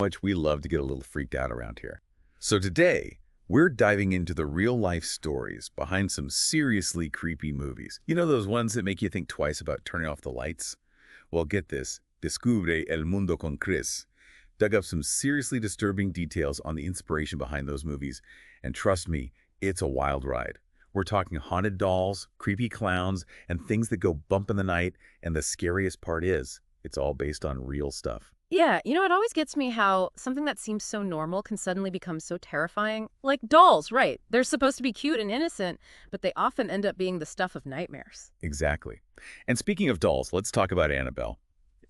Much we love to get a little freaked out around here. So today, we're diving into the real-life stories behind some seriously creepy movies. You know those ones that make you think twice about turning off the lights? Well, get this. Descubre el mundo con Chris dug up some seriously disturbing details on the inspiration behind those movies, and trust me, it's a wild ride. We're talking haunted dolls, creepy clowns, and things that go bump in the night, and the scariest part is, it's all based on real stuff. Yeah, it always gets me how something that seems so normal can suddenly become so terrifying. Like dolls, right? They're supposed to be cute and innocent, but they often end up being the stuff of nightmares. Exactly. And speaking of dolls, let's talk about Annabelle.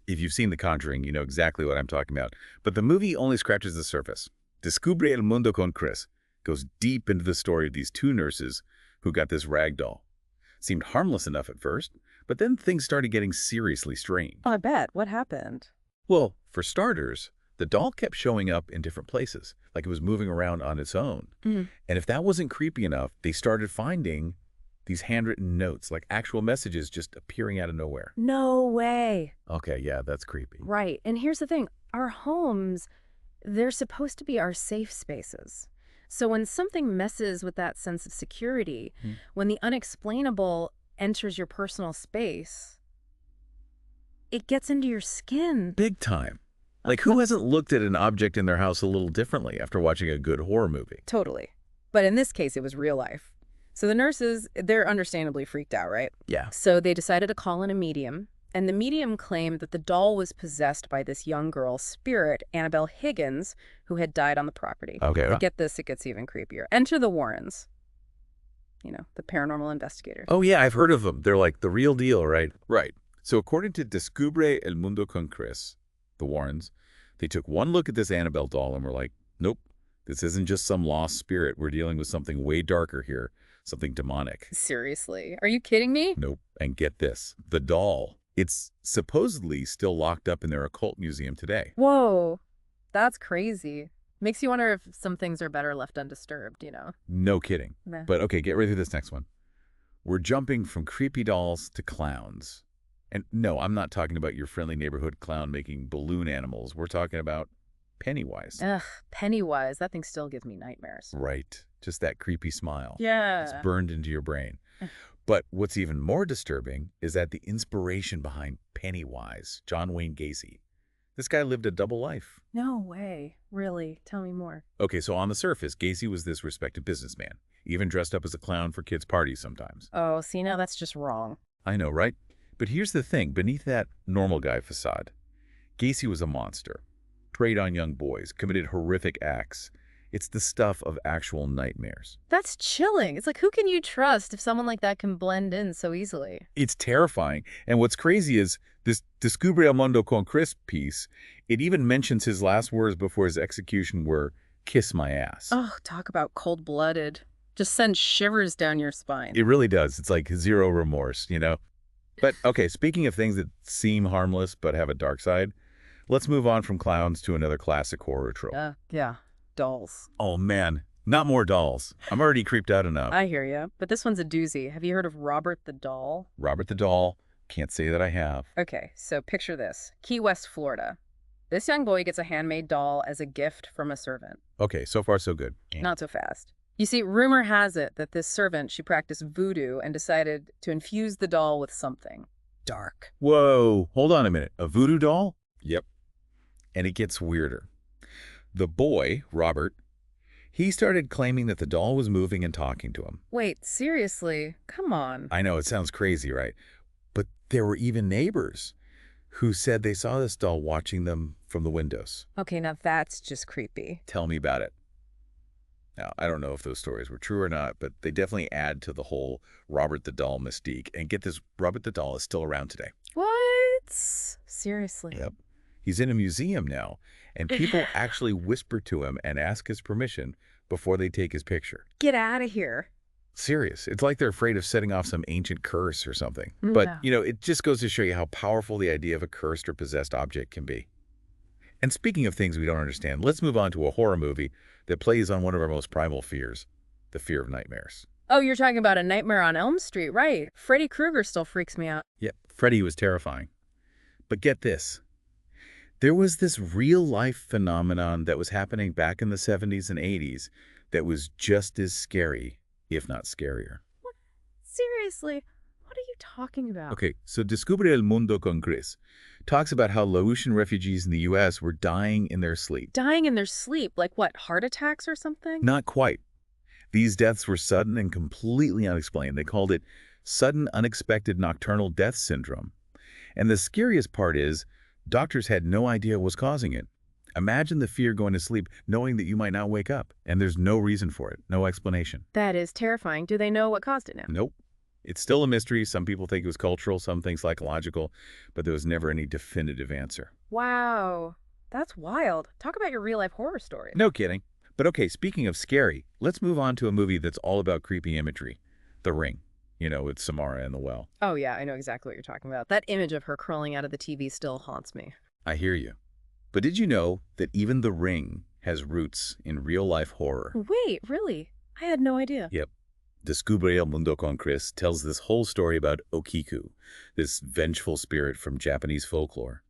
If you've seen The Conjuring, you know exactly what I'm talking about. But the movie only scratches the surface. Descubre el mundo con Chris goes deep into the story of these two nurses who got this rag doll. Seemed harmless enough at first, but then things started getting seriously strange. Oh, I bet. What happened? Well, for starters, the doll kept showing up in different places, like it was moving around on its own. Mm. And if that wasn't creepy enough, they started finding these handwritten notes, like actual messages just appearing out of nowhere. No way. Okay, yeah, that's creepy. Right. And here's the thing. Our homes, they're supposed to be our safe spaces. So when something messes with that sense of security, when the unexplainable enters your personal space, it gets into your skin. Big time. Like, who hasn't looked at an object in their house a little differently after watching a good horror movie? Totally. But in this case, it was real life. So the nurses, they're understandably freaked out, right? Yeah. So they decided to call in a medium, and the medium claimed that the doll was possessed by this young girl's spirit, Annabelle Higgins, who had died on the property. Okay. But get this, it gets even creepier. Enter the Warrens. The paranormal investigators. Oh, yeah, I've heard of them. They're like the real deal, right? Right. So according to Descubre el mundo con Chris, the Warrens, they took one look at this Annabelle doll and were like, nope, this isn't just some lost spirit. We're dealing with something way darker here, something demonic. Seriously? Are you kidding me? Nope. And get this, the doll, it's supposedly still locked up in their occult museum today. Whoa, that's crazy. Makes you wonder if some things are better left undisturbed, No kidding. Meh. But okay, get ready for this next one. We're jumping from creepy dolls to clowns. And no, I'm not talking about your friendly neighborhood clown making balloon animals. We're talking about Pennywise. Ugh, Pennywise, that thing still gives me nightmares. Right. Just that creepy smile. Yeah. It's burned into your brain. But what's even more disturbing is that the inspiration behind Pennywise, John Wayne Gacy, this guy lived a double life. No way. Really? Tell me more. Okay, so on the surface, Gacy was this respected businessman, even dressed up as a clown for kids' parties sometimes. Oh, see, now that's just wrong. I know, right? But here's the thing. Beneath that normal guy facade, Gacy was a monster, preyed on young boys, committed horrific acts. It's the stuff of actual nightmares. That's chilling. It's like, who can you trust if someone like that can blend in so easily? It's terrifying. And what's crazy is this Descubre el mundo con Chris piece, it even mentions his last words before his execution were, "Kiss my ass." Oh, talk about cold-blooded. Just sends shivers down your spine. It really does. It's like zero remorse, But, okay, speaking of things that seem harmless but have a dark side, let's move on from clowns to another classic horror trope. Yeah. Dolls. Oh, man. Not more dolls. I'm already creeped out enough. I hear you. But this one's a doozy. Have you heard of Robert the Doll? Robert the Doll. Can't say that I have. Okay, so picture this. Key West, Florida. This young boy gets a handmade doll as a gift from a servant. Okay, so far so good. Not so fast. You see, rumor has it that this servant, she practiced voodoo and decided to infuse the doll with something dark. Whoa, hold on a minute. A voodoo doll? Yep. And it gets weirder. The boy, Robert, he started claiming that the doll was moving and talking to him. Wait, seriously? Come on. I know, it sounds crazy, right? But there were even neighbors who said they saw this doll watching them from the windows. Okay, now that's just creepy. Tell me about it. Now, I don't know if those stories were true or not, but they definitely add to the whole Robert the Doll mystique. And get this, Robert the Doll is still around today. What? Seriously? Yep. He's in a museum now, and people actually whisper to him and ask his permission before they take his picture. Get out of here. Serious. It's like they're afraid of setting off some ancient curse or something. But, it just goes to show you how powerful the idea of a cursed or possessed object can be. And speaking of things we don't understand, let's move on to a horror movie that plays on one of our most primal fears, the fear of nightmares. Oh, you're talking about A Nightmare on Elm Street, right? Freddy Krueger still freaks me out. Yep, Freddy was terrifying. But get this. There was this real-life phenomenon that was happening back in the 70s and 80s that was just as scary, if not scarier. What? Seriously? What are you talking about? Okay, so Descubre el Mundo con Chris talks about how Laotian refugees in the U.S. were dying in their sleep. Dying in their sleep? Like what, heart attacks or something? Not quite. These deaths were sudden and completely unexplained. They called it sudden unexpected nocturnal death syndrome. And the scariest part is, doctors had no idea what was causing it. Imagine the fear going to sleep knowing that you might not wake up, and there's no reason for it, no explanation. That is terrifying. Do they know what caused it now? Nope. It's still a mystery. Some people think it was cultural, some think psychological, but there was never any definitive answer. Wow. That's wild. Talk about your real-life horror stories. No kidding. But okay, speaking of scary, let's move on to a movie that's all about creepy imagery. The Ring. You know, with Samara in the well. Oh, yeah, I know exactly what you're talking about. That image of her crawling out of the TV still haunts me. I hear you. But did you know that even The Ring has roots in real-life horror? Wait, really? I had no idea. Yep. Descubre el Mundo con Chris tells this whole story about Okiku, this vengeful spirit from Japanese folklore.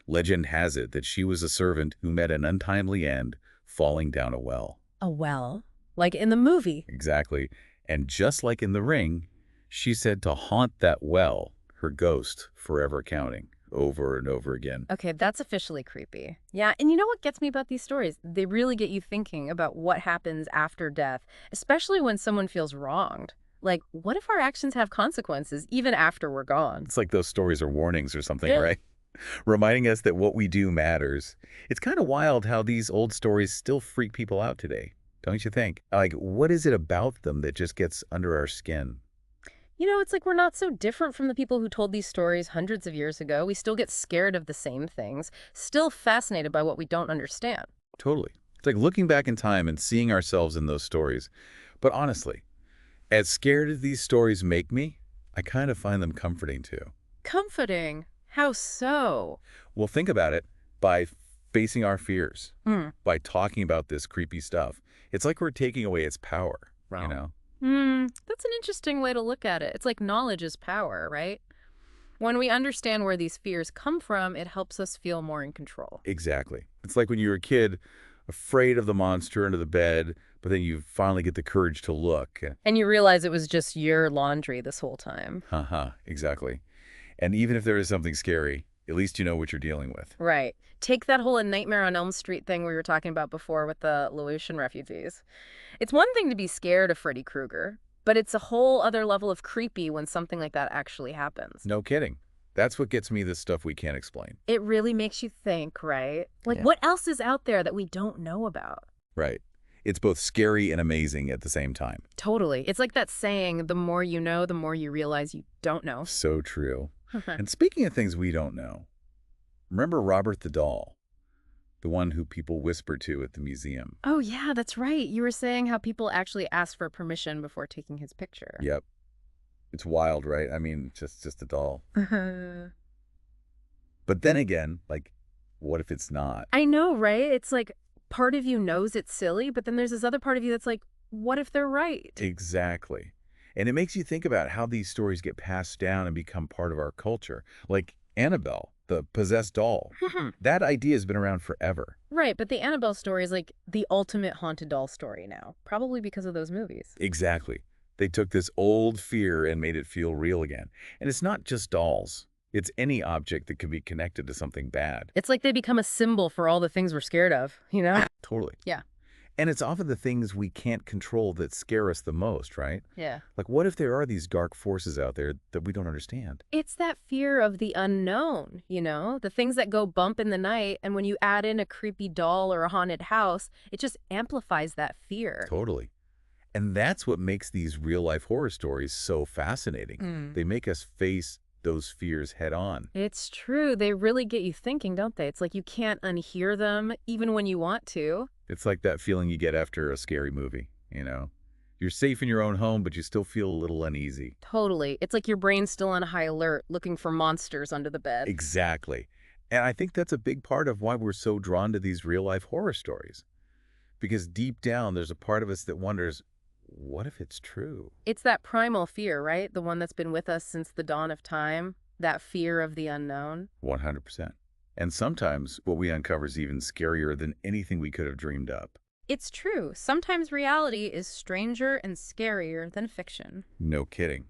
Legend has it that she was a servant who met an untimely end falling down a well. A well? Like in the movie? Exactly. And just like in The Ring, she's said to haunt that well, her ghost, forever counting, over and over again. Okay, that's officially creepy. Yeah, and you know what gets me about these stories? They really get you thinking about what happens after death, especially when someone feels wronged. Like, what if our actions have consequences even after we're gone? It's like those stories are warnings or something, Yeah. right? Reminding us that what we do matters. It's kind of wild how these old stories still freak people out today, don't you think? Like, what is it about them that just gets under our skin? You know, it's like we're not so different from the people who told these stories hundreds of years ago. We still get scared of the same things, still fascinated by what we don't understand. Totally. It's like looking back in time and seeing ourselves in those stories. But honestly, as scared as these stories make me, I kind of find them comforting too. Comforting. How so? Well, think about it. By facing our fears, Hmm. by talking about this creepy stuff, it's like we're taking away its power, you know? That's an interesting way to look at it. It's like knowledge is power, right? When we understand where these fears come from, it helps us feel more in control. Exactly. It's like when you were a kid, afraid of the monster under the bed, but then you finally get the courage to look. And you realize it was just your laundry this whole time. Haha, exactly. And even if there is something scary, at least you know what you're dealing with. Right. Take that whole Nightmare on Elm Street thing we were talking about before with the Laotian refugees. It's one thing to be scared of Freddy Krueger, but it's a whole other level of creepy when something like that actually happens. No kidding. That's what gets me the stuff we can't explain. It really makes you think, right? Like, Yeah. what else is out there that we don't know about? Right. It's both scary and amazing at the same time. Totally. It's like that saying, the more you know, the more you realize you don't know. So true. And speaking of things we don't know, remember Robert the doll? The one who people whisper to at the museum. Oh, yeah, that's right. You were saying how people actually ask for permission before taking his picture. Yep. It's wild, right? I mean, just a doll. But then again, like, what if it's not? I know, right? It's like part of you knows it's silly, but then there's this other part of you that's like, what if they're right? Exactly. And it makes you think about how these stories get passed down and become part of our culture. Like Annabelle, the possessed doll. That idea has been around forever. Right, but the Annabelle story is like the ultimate haunted doll story now, probably because of those movies. Exactly. They took this old fear and made it feel real again. And it's not just dolls. It's any object that can be connected to something bad. It's like they become a symbol for all the things we're scared of, you know? Totally. Yeah. And it's often the things we can't control that scare us the most, right? Yeah. Like, what if there are these dark forces out there that we don't understand? It's that fear of the unknown, you know? The things that go bump in the night, and when you add in a creepy doll or a haunted house, it just amplifies that fear. Totally. And that's what makes these real-life horror stories so fascinating. They make us face those fears head on. It's true. They really get you thinking, don't they? It's like you can't unhear them, even when you want to. It's like that feeling you get after a scary movie, you know? You're safe in your own home, but you still feel a little uneasy. Totally. It's like your brain's still on high alert, looking for monsters under the bed. Exactly. And I think that's a big part of why we're so drawn to these real-life horror stories. Because deep down, there's a part of us that wonders, what if it's true? It's that primal fear, right? The one that's been with us since the dawn of time. That fear of the unknown. 100%. And sometimes what we uncover is even scarier than anything we could have dreamed up. It's true. Sometimes reality is stranger and scarier than fiction. No kidding.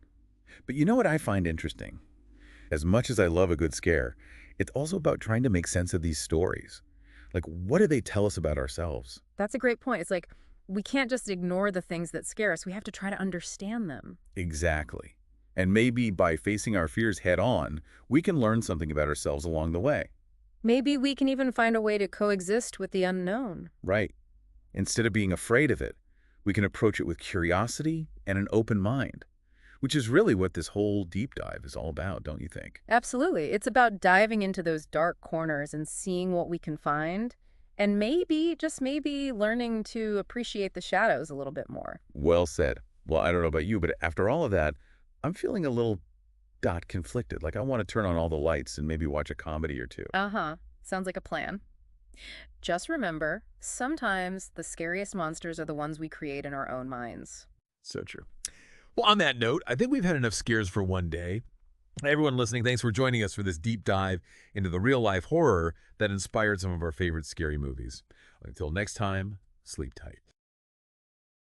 But you know what I find interesting? As much as I love a good scare, it's also about trying to make sense of these stories. Like, what do they tell us about ourselves? That's a great point. It's like we can't just ignore the things that scare us. We have to try to understand them. Exactly. And maybe by facing our fears head on, we can learn something about ourselves along the way. Maybe we can even find a way to coexist with the unknown. Right. Instead of being afraid of it, we can approach it with curiosity and an open mind, which is really what this whole deep dive is all about, don't you think? Absolutely. It's about diving into those dark corners and seeing what we can find, and maybe, just maybe, learning to appreciate the shadows a little bit more. Well said. Well, I don't know about you, but after all of that, I'm feeling a little conflicted. Like I want to turn on all the lights and maybe watch a comedy or two. Uh-huh. Sounds like a plan. Just remember, sometimes the scariest monsters are the ones we create in our own minds. So true. Well, on that note, I think we've had enough scares for one day. Everyone listening, thanks for joining us for this deep dive into the real-life horror that inspired some of our favorite scary movies. Until next time, sleep tight.